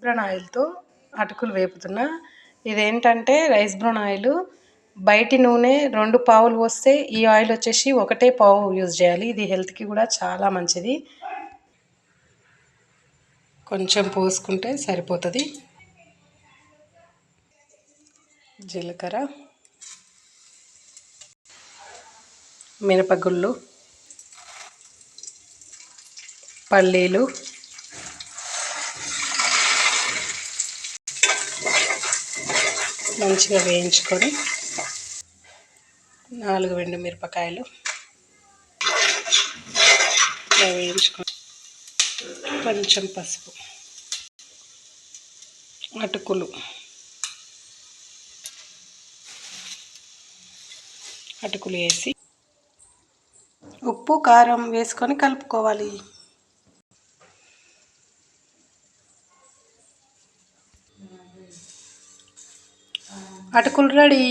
Bran ఆయిల్తో అటుకులు వేపుతున్నా. ఇదేంటంటే రైస్ బ్రాన్ ఆయిల్. బయటి నూనె 2 పావులు పోస్తే ఈ ఆయిల్ వచ్చేసి 1 పావు యూజ్ చేయాలి. ఇది హెల్త్కి కూడా చాలా మంచిది. కొంచెం పోసుకుంటే సరిపోతుంది. జీలకర్ర, మినపగుళ్ళు, పల్లీలు, మంచిగా వేయించుకొని 4 ఎండుమిరపకాయలు వేయించుకొని కొంచెం పసుపు, అటుకులు వేసి ఉప్పు కారం వేసుకొని కలుపుకోవాలి. అటుకులు రెడీ.